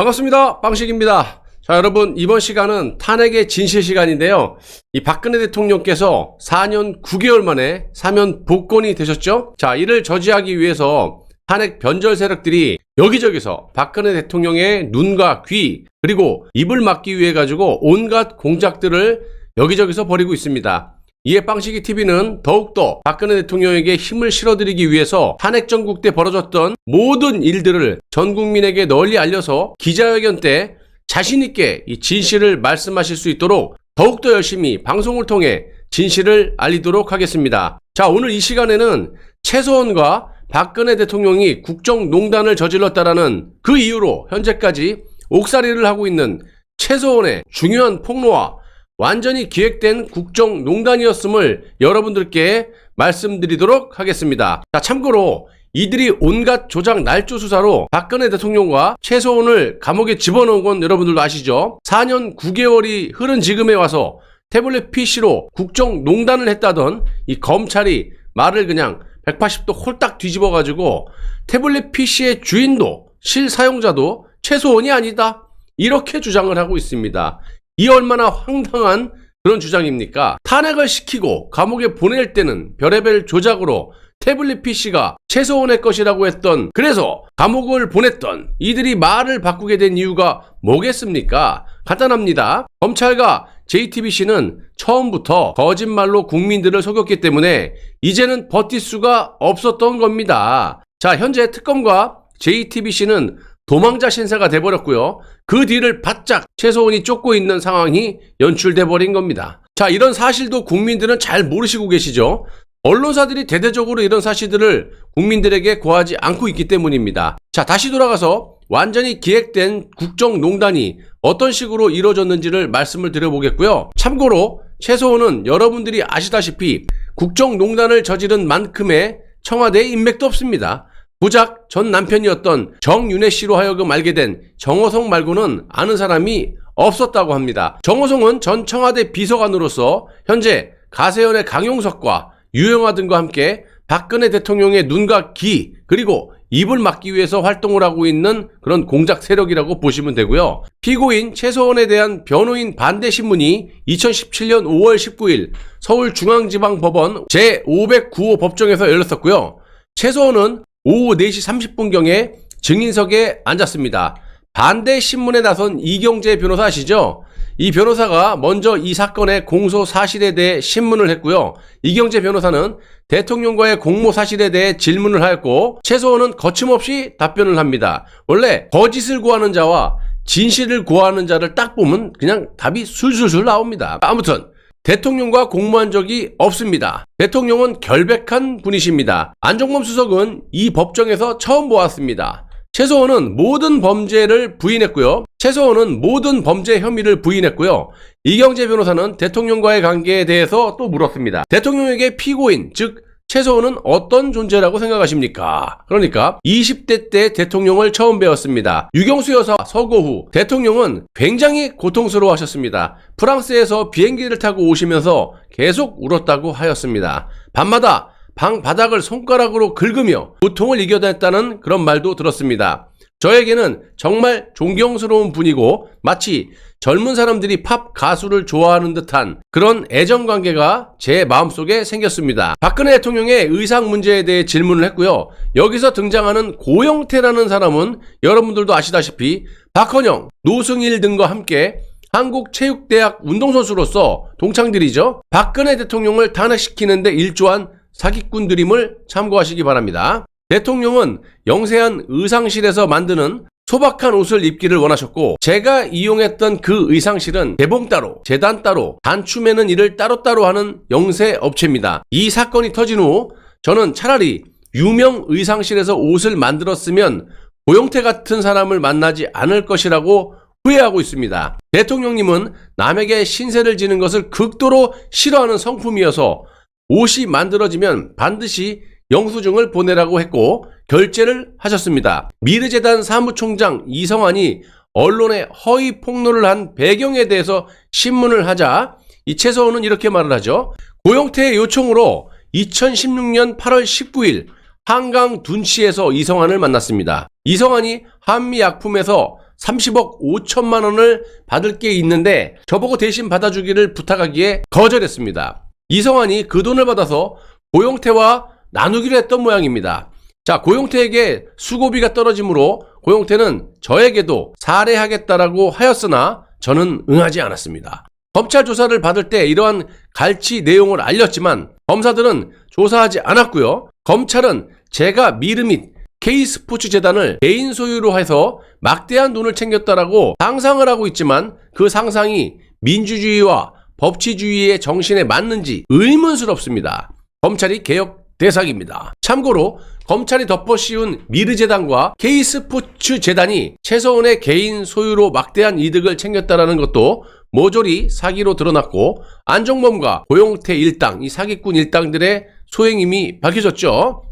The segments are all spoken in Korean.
반갑습니다. 빵식입니다. 자, 여러분, 이번 시간은 탄핵의 진실 시간인데요. 이 박근혜 대통령께서 4년 9개월 만에 사면 복권이 되셨죠? 자, 이를 저지하기 위해서 탄핵 변절 세력들이 여기저기서 박근혜 대통령의 눈과 귀, 그리고 입을 막기 위해 가지고 온갖 공작들을 여기저기서 벌이고 있습니다. 이에 빵식이 TV는 더욱더 박근혜 대통령에게 힘을 실어드리기 위해서 탄핵 정국 때 벌어졌던 모든 일들을 전 국민에게 널리 알려서 기자회견 때 자신있게 이 진실을 말씀하실 수 있도록 더욱더 열심히 방송을 통해 진실을 알리도록 하겠습니다. 자, 오늘 이 시간에는 최소원과 박근혜 대통령이 국정농단을 저질렀다라는 그 이유로 현재까지 옥살이를 하고 있는 최소원의 중요한 폭로와 완전히 기획된 국정농단이었음을 여러분들께 말씀드리도록 하겠습니다. 자, 참고로 이들이 온갖 조작 날조 수사로 박근혜 대통령과 최소원을 감옥에 집어넣은 건 여러분들도 아시죠? 4년 9개월이 흐른 지금에 와서 태블릿 PC로 국정농단을 했다던 이 검찰이 말을 그냥 180도 홀딱 뒤집어가지고 태블릿 PC의 주인도 실사용자도 최소원이 아니다, 이렇게 주장을 하고 있습니다. 이 얼마나 황당한 그런 주장입니까? 탄핵을 시키고 감옥에 보낼 때는 별의별 조작으로 태블릿 PC가 최소원의 것이라고 했던, 그래서 감옥을 보냈던 이들이 말을 바꾸게 된 이유가 뭐겠습니까? 간단합니다. 검찰과 JTBC는 처음부터 거짓말로 국민들을 속였기 때문에 이제는 버틸 수가 없었던 겁니다. 자, 현재 특검과 JTBC는 도망자 신세가 돼버렸고요. 그 뒤를 바짝 최소원이 쫓고 있는 상황이 연출돼 버린 겁니다. 자, 이런 사실도 국민들은 잘 모르시고 계시죠? 언론사들이 대대적으로 이런 사실들을 국민들에게 고하지 않고 있기 때문입니다. 자, 다시 돌아가서 완전히 기획된 국정농단이 어떤 식으로 이루어졌는지를 말씀을 드려보겠고요. 참고로 최소원은 여러분들이 아시다시피 국정농단을 저지른 만큼의 청와대에 인맥도 없습니다. 부작 전 남편이었던 정윤혜 씨로 하여금 알게 된 정호성 말고는 아는 사람이 없었다고 합니다. 정호성은 전 청와대 비서관으로서 현재 가세연의 강용석과 유영아 등과 함께 박근혜 대통령의 눈과 귀, 그리고 입을 막기 위해서 활동을 하고 있는 그런 공작 세력이라고 보시면 되고요. 피고인 최소원에 대한 변호인 반대 신문이 2017년 5월 19일 서울중앙지방법원 제509호 법정에서 열렸었고요. 최소원은 오후 4시 30분경에 증인석에 앉았습니다. 반대 신문에 나선 이경재 변호사 아시죠? 이 변호사가 먼저 이 사건의 공소 사실에 대해 신문을 했고요. 이경재 변호사는 대통령과의 공모 사실에 대해 질문을 하였고, 최소원은 거침없이 답변을 합니다. 원래 거짓을 구하는 자와 진실을 구하는 자를 딱 보면 그냥 답이 술술술 나옵니다. 아무튼 대통령과 공모한 적이 없습니다. 대통령은 결백한 분이십니다. 안종범 수석은 이 법정에서 처음 보았습니다. 최소원은 모든 범죄를 부인했고요. 최소원은 모든 범죄 혐의를 부인했고요. 이경재 변호사는 대통령과의 관계에 대해서 또 물었습니다. 대통령에게 피고인, 즉 최소원은 어떤 존재라고 생각하십니까? 그러니까 20대 때 대통령을 처음 배웠습니다. 유경수 여사 서거 후 대통령은 굉장히 고통스러워하셨습니다. 프랑스에서 비행기를 타고 오시면서 계속 울었다고 하였습니다. 밤마다 방 바닥을 손가락으로 긁으며 고통을 이겨냈다는 그런 말도 들었습니다. 저에게는 정말 존경스러운 분이고 마치 젊은 사람들이 팝 가수를 좋아하는 듯한 그런 애정관계가 제 마음속에 생겼습니다. 박근혜 대통령의 의상 문제에 대해 질문을 했고요. 여기서 등장하는 고영태라는 사람은 여러분들도 아시다시피 박헌영, 노승일 등과 함께 한국체육대학 운동선수로서 동창들이죠. 박근혜 대통령을 탄핵시키는데 일조한 사기꾼들임을 참고하시기 바랍니다. 대통령은 영세한 의상실에서 만드는 소박한 옷을 입기를 원하셨고, 제가 이용했던 그 의상실은 개봉 따로, 재단 따로, 단추매는 일을 따로따로 하는 영세 업체입니다. 이 사건이 터진 후 저는 차라리 유명 의상실에서 옷을 만들었으면 고영태 같은 사람을 만나지 않을 것이라고 후회하고 있습니다. 대통령님은 남에게 신세를 지는 것을 극도로 싫어하는 성품이어서 옷이 만들어지면 반드시 영수증을 보내라고 했고 결제를 하셨습니다. 미르재단 사무총장 이성환이 언론에 허위 폭로를 한 배경에 대해서 신문을 하자 이 최소원은 이렇게 말을 하죠. 고영태의 요청으로 2016년 8월 19일 한강 둔치에서 이성환을 만났습니다. 이성환이 한미약품에서 30억 5천만 원을 받을 게 있는데 저보고 대신 받아주기를 부탁하기에 거절했습니다. 이성환이 그 돈을 받아서 고용태와 나누기로 했던 모양입니다. 자, 고용태에게 수고비가 떨어지므로 고용태는 저에게도 살해하겠다라고 하였으나 저는 응하지 않았습니다. 검찰 조사를 받을 때 이러한 갈취 내용을 알렸지만 검사들은 조사하지 않았고요. 검찰은 제가 미르 및 K스포츠재단을 개인 소유로 해서 막대한 돈을 챙겼다라고 상상을 하고 있지만 그 상상이 민주주의와 법치주의의 정신에 맞는지 의문스럽습니다. 검찰이 개혁 대상입니다. 참고로 검찰이 덮어씌운 미르재단과 K스포츠재단이 최서원의 개인 소유로 막대한 이득을 챙겼다라는 것도 모조리 사기로 드러났고 안종범과 고용태 일당, 이 사기꾼 일당들의 소행임이 밝혀졌죠.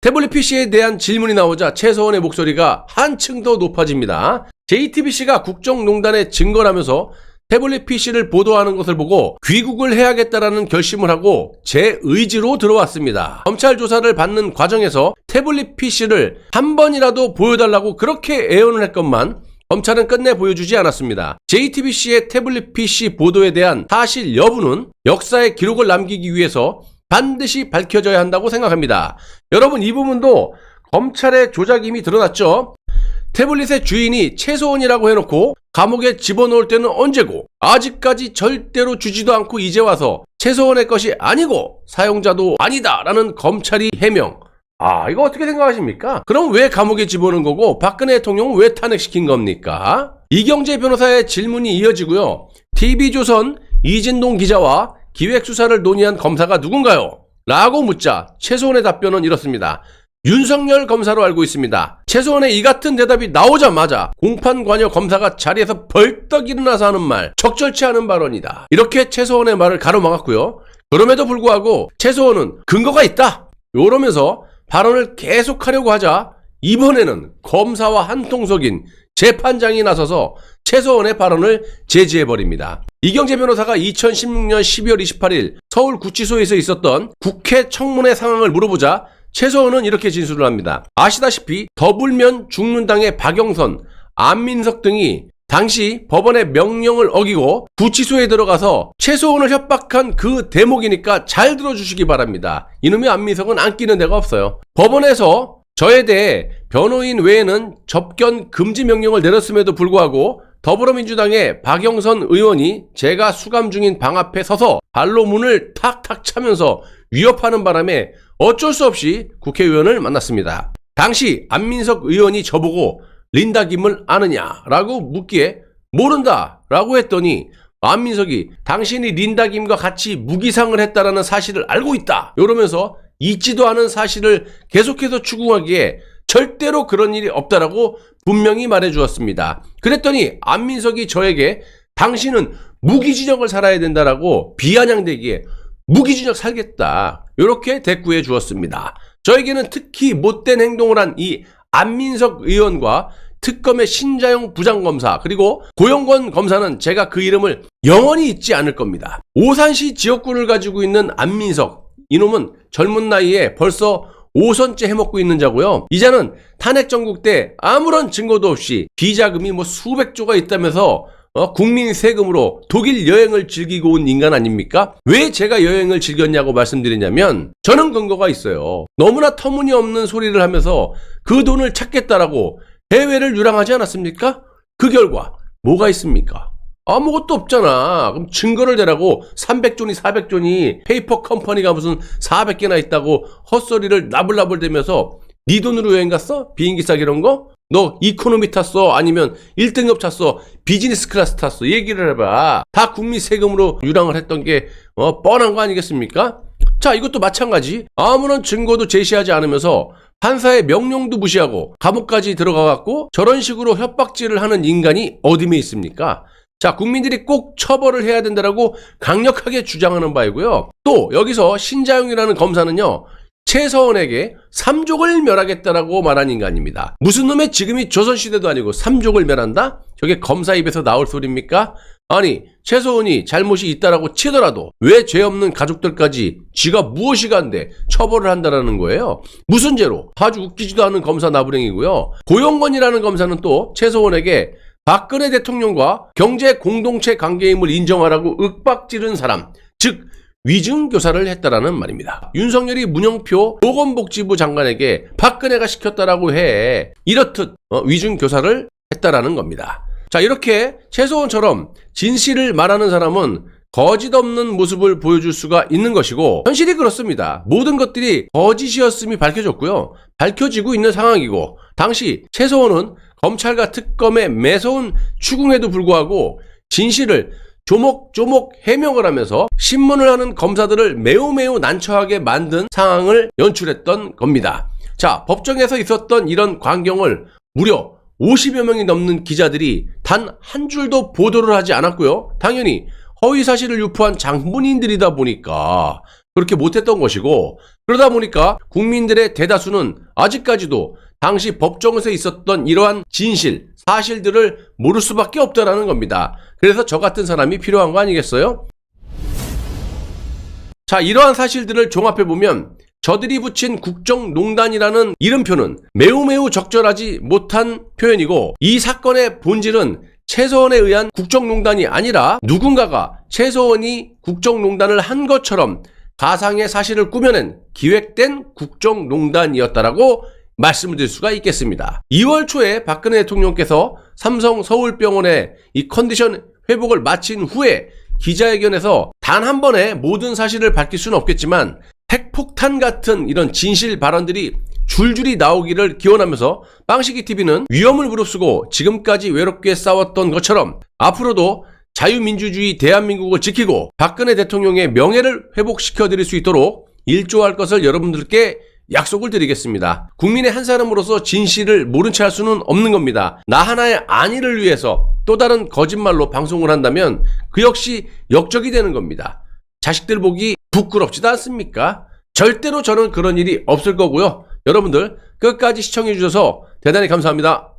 태블릿 PC에 대한 질문이 나오자 최서원의 목소리가 한층 더 높아집니다. JTBC가 국정농단에 증거라면서 태블릿 PC를 보도하는 것을 보고 귀국을 해야겠다라는 결심을 하고 제 의지로 들어왔습니다. 검찰 조사를 받는 과정에서 태블릿 PC를 한 번이라도 보여달라고 그렇게 애원을 했건만 검찰은 끝내 보여주지 않았습니다. JTBC의 태블릿 PC 보도에 대한 사실 여부는 역사의 기록을 남기기 위해서 반드시 밝혀져야 한다고 생각합니다. 여러분, 이 부분도 검찰의 조작임이 드러났죠. 태블릿의 주인이 최서원이라고 해놓고 감옥에 집어넣을 때는 언제고 아직까지 절대로 주지도 않고 이제 와서 최서원의 것이 아니고 사용자도 아니다 라는 검찰이 해명. 이거 어떻게 생각하십니까? 그럼 왜 감옥에 집어넣은 거고 박근혜 대통령은 왜 탄핵시킨 겁니까? 이경재 변호사의 질문이 이어지고요. TV조선 이진동 기자와 기획수사를 논의한 검사가 누군가요? 라고 묻자 최서원의 답변은 이렇습니다. 윤석열 검사로 알고 있습니다. 최서원의 이 같은 대답이 나오자마자 공판관여 검사가 자리에서 벌떡 일어나서 하는 말, 적절치 않은 발언이다. 이렇게 최서원의 말을 가로막았고요. 그럼에도 불구하고 최서원은 근거가 있다. 이러면서 발언을 계속하려고 하자 이번에는 검사와 한통속인 재판장이 나서서 최서원의 발언을 제지해버립니다. 이경재 변호사가 2016년 12월 28일 서울구치소에서 있었던 국회 청문회 상황을 물어보자 최서원은 이렇게 진술을 합니다. 아시다시피 더불면 죽는당의 박영선, 안민석 등이 당시 법원의 명령을 어기고 구치소에 들어가서 최서원을 협박한 그 대목이니까 잘 들어주시기 바랍니다. 이놈의 안민석은 안 끼는 데가 없어요. 법원에서 저에 대해 변호인 외에는 접견 금지 명령을 내렸음에도 불구하고 더불어민주당의 박영선 의원이 제가 수감 중인 방 앞에 서서 발로 문을 탁탁 차면서 위협하는 바람에 어쩔 수 없이 국회의원을 만났습니다. 당시 안민석 의원이 저보고 린다 김을 아느냐라고 묻기에 모른다라고 했더니 안민석이 당신이 린다 김과 같이 무기상을 했다라는 사실을 알고 있다. 이러면서 있지도 않은 사실을 계속해서 추궁하기에 절대로 그런 일이 없다라고 분명히 말해주었습니다. 그랬더니 안민석이 저에게 당신은 무기징역을 살아야 된다라고 비아냥대기에 무기징역 살겠다 이렇게 대꾸해 주었습니다. 저에게는 특히 못된 행동을 한 이 안민석 의원과 특검의 신자영 부장검사 그리고 고영권 검사는 제가 그 이름을 영원히 잊지 않을 겁니다. 오산시 지역구를 가지고 있는 안민석, 이놈은 젊은 나이에 벌써 5선째 해먹고 있는 자고요. 이자는 탄핵 정국 때 아무런 증거도 없이 비자금이 수백조가 있다면서 국민 세금으로 독일 여행을 즐기고 온 인간 아닙니까? 왜 제가 여행을 즐겼냐고 말씀드리냐면 저는 근거가 있어요. 너무나 터무니없는 소리를 하면서 그 돈을 찾겠다라고 해외를 유랑하지 않았습니까? 그 결과 뭐가 있습니까? 아무것도 없잖아. 그럼 증거를 대라고 300조니 400조니 페이퍼 컴퍼니가 무슨 400개나 있다고 헛소리를 나불나불대면서 네 돈으로 여행 갔어? 비행기 싸게 이런 거? 너 이코노미 탔어? 아니면 1등급 탔어? 비즈니스 클래스 탔어? 얘기를 해봐. 다 국민 세금으로 유랑을 했던 게 뻔한 거 아니겠습니까? 자, 이것도 마찬가지. 아무런 증거도 제시하지 않으면서 판사의 명령도 무시하고 감옥까지 들어가갖고 저런 식으로 협박질을 하는 인간이 어디에 있습니까? 자, 국민들이 꼭 처벌을 해야 된다라고 강력하게 주장하는 바이고요. 또 여기서 신자영이라는 검사는요, 최서원에게 삼족을 멸하겠다라고 말한 인간입니다. 무슨 놈의 지금이 조선시대도 아니고 삼족을 멸한다? 저게 검사 입에서 나올 소리입니까? 아니, 최소원이 잘못이 있다라고 치더라도 왜 죄 없는 가족들까지 지가 무엇이 간데 처벌을 한다라는 거예요? 무슨 죄로? 아주 웃기지도 않은 검사 나부랭이고요. 고용건이라는 검사는 또 최소원에게 박근혜 대통령과 경제 공동체 관계임을 인정하라고 윽박지른 사람, 즉 위증교사를 했다라는 말입니다. 윤석열이 문영표 보건복지부 장관에게 박근혜가 시켰다라고 해 이렇듯 위증교사를 했다라는 겁니다. 자, 이렇게 최소원처럼 진실을 말하는 사람은 거짓 없는 모습을 보여줄 수가 있는 것이고, 현실이 그렇습니다. 모든 것들이 거짓이었음이 밝혀졌고요. 밝혀지고 있는 상황이고, 당시 최소원은 검찰과 특검의 매서운 추궁에도 불구하고 진실을 조목조목 해명을 하면서 신문을 하는 검사들을 매우 난처하게 만든 상황을 연출했던 겁니다. 자, 법정에서 있었던 이런 광경을 무려 50여 명이 넘는 기자들이 단 한 줄도 보도를 하지 않았고요. 당연히 허위사실을 유포한 장본인들이다 보니까 그렇게 못했던 것이고, 그러다 보니까 국민들의 대다수는 아직까지도 당시 법정에서 있었던 이러한 진실, 사실들을 모를 수밖에 없다라는 겁니다. 그래서 저 같은 사람이 필요한 거 아니겠어요? 자, 이러한 사실들을 종합해보면 저들이 붙인 국정농단이라는 이름표는 매우 적절하지 못한 표현이고, 이 사건의 본질은 최소원에 의한 국정농단이 아니라 누군가가 최소원이 국정농단을 한 것처럼 가상의 사실을 꾸며낸 기획된 국정농단이었다라고 말씀을 드릴 수가 있겠습니다. 2월 초에 박근혜 대통령께서 삼성 서울병원의 이 컨디션 회복을 마친 후에 기자회견에서 단 한 번에 모든 사실을 밝힐 수는 없겠지만 핵폭탄 같은 이런 진실 발언들이 줄줄이 나오기를 기원하면서 빵식이TV는 위험을 무릅쓰고 지금까지 외롭게 싸웠던 것처럼 앞으로도 자유민주주의 대한민국을 지키고 박근혜 대통령의 명예를 회복시켜드릴 수 있도록 일조할 것을 여러분들께 약속을 드리겠습니다. 국민의 한 사람으로서 진실을 모른 채 할 수는 없는 겁니다. 나 하나의 안위를 위해서 또 다른 거짓말로 방송을 한다면 그 역시 역적이 되는 겁니다. 자식들 보기 부끄럽지도 않습니까? 절대로 저는 그런 일이 없을 거고요. 여러분들 끝까지 시청해 주셔서 대단히 감사합니다.